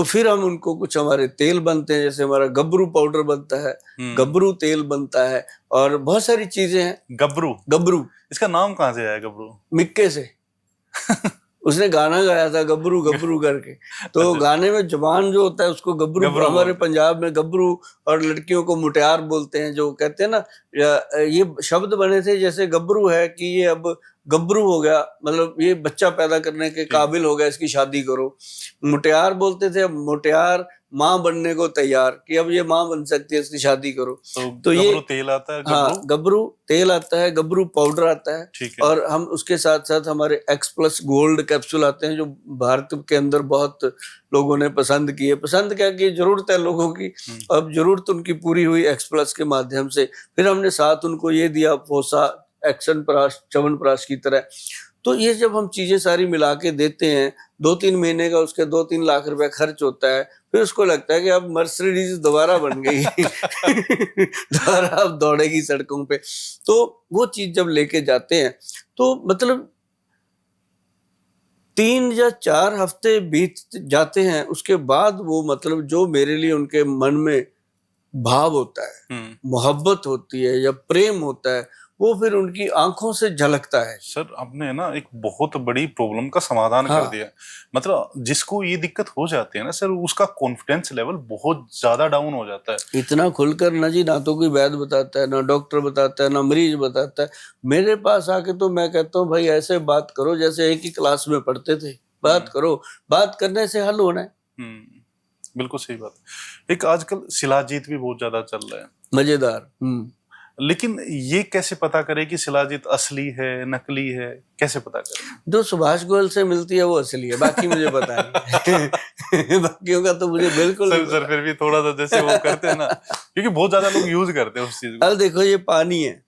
तो फिर हम उनको कुछ हमारे तेल बनते हैं, जैसे हमारा गबरू पाउडर बनता है, गबरू तेल बनता है, और बहुत सारी चीजें हैं। गबरू इसका नाम कहाँ से आया गबरू? मिक्के से। उसने गाना गाया था गबरू गबरू करके, तो गाने में जवान जो होता है उसको गबरू हमारे पंजाब में गबरू, और लड़कियों को मुटियार बोलते हैं, जो कहते हैं ना, ये शब्द बने थे जैसे गबरू है कि ये अब गबरू हो गया, मतलब ये बच्चा पैदा करने के काबिल हो गया, इसकी शादी करो। मुटियार बोलते थे, अब मुटियार माँ बनने को तैयार, कि अब ये माँ बन सकती है, इसकी शादी करो। तो ये तेल आता है, हाँ, गबरू तेल आता है, गबरू पाउडर आता है, और हम उसके साथ साथ हमारे X+ गोल्ड कैप्सूल आते हैं, जो भारत के अंदर बहुत लोगों ने पसंद किए। पसंद क्या की, जरूरत है लोगों की, अब जरूरत उनकी पूरी हुई X+ के माध्यम से। फिर हमने साथ उनको ये दिया फोसा, एक्शनप्राश, च्यवनप्राश की तरह। तो ये जब हम चीजें सारी मिला के देते हैं, 2-3 महीने का उसके 2-3 लाख रुपए खर्च होता है। फिर उसको लगता है कि अब मर्सिडीज दोबारा बन गई दोबारा अब दौड़ेगी सड़कों पे। तो वो चीज जब लेके जाते हैं, तो मतलब 3 या 4 हफ्ते बीत जाते हैं, उसके बाद वो मतलब जो मेरे लिए उनके मन में भाव होता है, मोहब्बत होती है या प्रेम होता है, वो फिर उनकी आंखों से झलकता है। सर, आपने ना एक बहुत बड़ी प्रॉब्लम का समाधान कर दिया। मतलब जिसको ये दिक्कत हो जाती है ना सर, उसका कॉन्फिडेंस लेवल बहुत ज्यादा डाउन हो जाता है। इतना खुलकर ना जी, ना तो कोई वैद्य बताता है, ना डॉक्टर बताता है, ना मरीज बताता है। मेरे पास आके तो मैं कहता हूँ भाई ऐसे बात करो जैसे एक ही क्लास में पढ़ते थे। बात करो, बात करने से हल होना है। बिल्कुल सही बात। एक आजकल शिलाजीत भी बहुत ज्यादा चल रहा है, मजेदार। लेकिन ये कैसे पता करें कि शिलाजीत असली है नकली है, कैसे पता करें? जो सुभाष गोयल से मिलती है वो असली है, बाकी मुझे पता नहीं बाकियों का तो मुझे बिल्कुल नहीं सर फिर भी थोड़ा सा जैसे वो करते हैं ना, क्योंकि बहुत ज्यादा लोग यूज करते हैं उस चीज को। अब देखो, ये पानी है,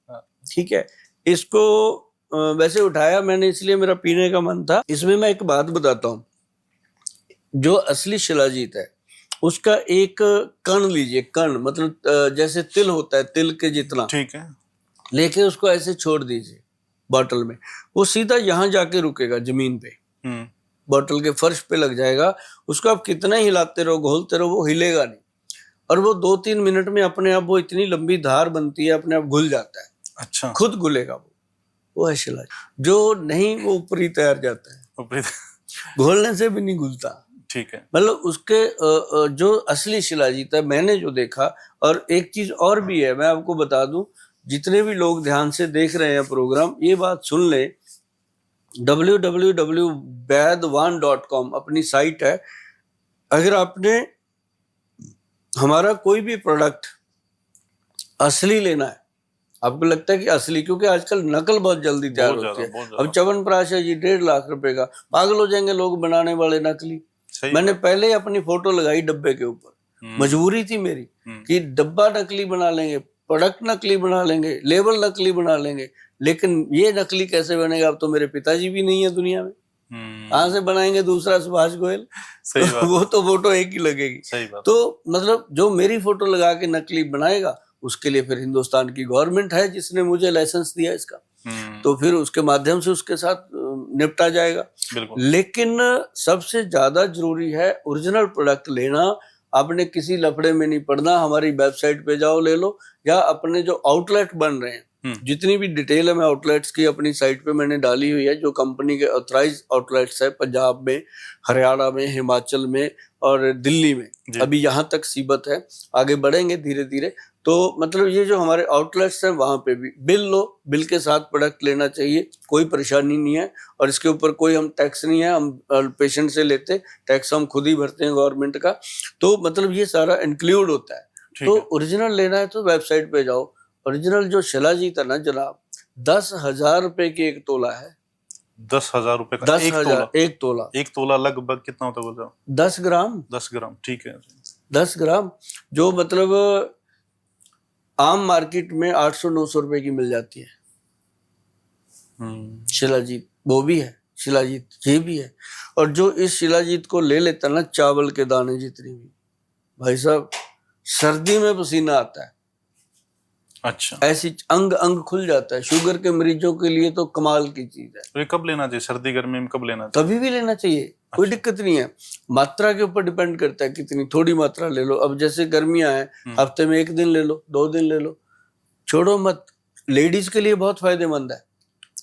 ठीक है, इसको वैसे उठाया मैंने इसलिए मेरा पीने का मन था। इसमें मैं एक बात बताता हूँ, जो असली शिलाजीत है उसका एक कण लीजिए, कण मतलब जैसे तिल होता है, तिल के जितना, ठीक है, लेके उसको ऐसे छोड़ दीजिए बॉटल में, वो सीधा यहाँ जाके रुकेगा जमीन पे, बॉटल के फर्श पे लग जाएगा। उसको आप कितना हिलाते रहो, घोलते रहो, वो हिलेगा नहीं, और वो 2-3 मिनट में अपने आप वो इतनी लंबी धार बनती है, अपने आप घुल जाता है। अच्छा, खुद घुलेगा वो है शिलाजीत। जो नहीं वो ऊपर ही तैर जाता है, घोलने से भी नहीं घुलता। ठीक है, मतलब उसके जो असली शिलाजीत है, मैंने जो देखा। और एक चीज और भी है, मैं आपको बता दूं, जितने भी लोग ध्यान से देख रहे हैं प्रोग्राम, ये बात सुन ले, www.vaidwan.com अपनी साइट है। अगर आपने हमारा कोई भी प्रोडक्ट असली लेना है, आपको लगता है कि असली, क्योंकि आजकल नकल बहुत जल्दी तैयार होती है। अब च्यवनप्राश है जी 1.5 लाख रुपए का, पागल हो जाएंगे लोग बनाने वाले नकली। मैंने पहले ही अपनी फोटो लगाई डब्बे के ऊपर, मजबूरी थी मेरी कि डब्बा नकली बना लेंगे, प्रोडक्ट नकली बना लेंगे, लेबल नकली बना लेंगे, लेकिन ये नकली कैसे बनेगा? अब तो मेरे पिताजी भी नहीं है दुनिया में, कहाँ से बनाएंगे दूसरा सुभाष गोयल? सही बात। वो तो फोटो एक ही लगेगी। सही बात। तो मतलब जो मेरी फोटो लगा के नकली बनाएगा, उसके लिए फिर हिंदुस्तान की गवर्नमेंट है जिसने मुझे लाइसेंस दिया इसका, तो फिर उसके माध्यम से उसके साथ निपटा जाएगा। लेकिन सबसे ज्यादा जरूरी है ओरिजिनल प्रोडक्ट लेना। आपने किसी लफड़े में नहीं पड़ना, हमारी वेबसाइट पे जाओ ले लो, या अपने जो आउटलेट बन रहे हैं, जितनी भी डिटेल है मैं आउटलेट्स की अपनी साइट पे मैंने डाली हुई है, जो कंपनी के ऑथराइज आउटलेट्स है पंजाब में, हरियाणा में, हिमाचल में और दिल्ली में। अभी यहाँ तक सीबत है, आगे बढ़ेंगे धीरे धीरे। तो मतलब ये जो हमारे आउटलेट्स हैं, वहां पे भी बिल लो, बिल के साथ प्रोडक्ट लेना चाहिए, कोई परेशानी नहीं है। और इसके ऊपर कोई हम टैक्स नहीं है, हम पेशेंट से लेते, टैक्स हम खुद ही भरते हैं गवर्नमेंट का। तो मतलब ये सारा इंक्लूड होता है। तो ओरिजिनल लेना है तो वेबसाइट पे जाओ। ओरिजिनल जो शिलाजीत है ना जनाब, 10,000 रुपए की एक तोला है। 10,000 रुपए का 10,000 एक तोला। एक तोला लगभग कितना होता है? 10 ग्राम। 10 ग्राम, ठीक है। 10 ग्राम जो मतलब आम मार्केट में 800-900 रुपए की मिल जाती है शिलाजीत। वो भी है शिलाजीत, ये भी है। और जो इस शिलाजीत को ले लेता ना, चावल के दाने जितनी भी, भाई साहब सर्दी में पसीना आता है। अच्छा, ऐसी अंग अंग खुल जाता है। शुगर के मरीजों के लिए तो कमाल की चीज है। तो ये कब लेना चाहिए? सर्दी गर्मी में कब लेना चाहिए? कभी भी लेना चाहिए, कोई दिक्कत नहीं है। मात्रा के ऊपर डिपेंड करता है, कितनी थोड़ी मात्रा ले लो। अब जैसे गर्मियां हैं, हफ्ते में 1 दिन ले लो, 2 दिन ले लो, छोड़ो मत। लेडीज के लिए बहुत फायदेमंद है।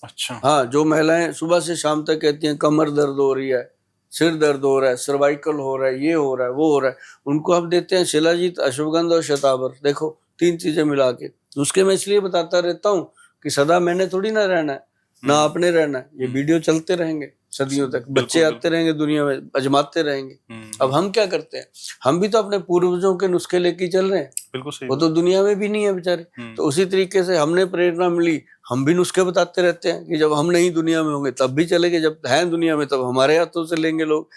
अच्छा। हाँ, जो महिलाएं सुबह से शाम तक कहती हैं कमर दर्द हो रही है, सिर दर्द हो रहा है, सर्वाइकल हो रहा है, ये हो रहा है, वो हो रहा है, उनको हम देते हैं शिलाजीत, अश्वगंधा और शतावर। देखो 3 चीजें मिला के। उसके मैं इसलिए बताता रहता हूँ कि सदा मैंने थोड़ी ना रहना है, ना आपने रहना है। ये वीडियो चलते रहेंगे सदियों तक, बच्चे आते रहेंगे दुनिया में, अजमाते रहेंगे। अब हम क्या करते हैं, हम भी तो अपने पूर्वजों के नुस्खे लेके चल रहे हैं। बिल्कुल सही। वो तो दुनिया में भी नहीं है बेचारे। तो उसी तरीके से हमने प्रेरणा मिली, हम भी नुस्खे बताते रहते हैं कि जब हम नहीं दुनिया में होंगे तब भी चलेंगे, जब हैं दुनिया में तब हमारे हाथों से लेंगे लोग।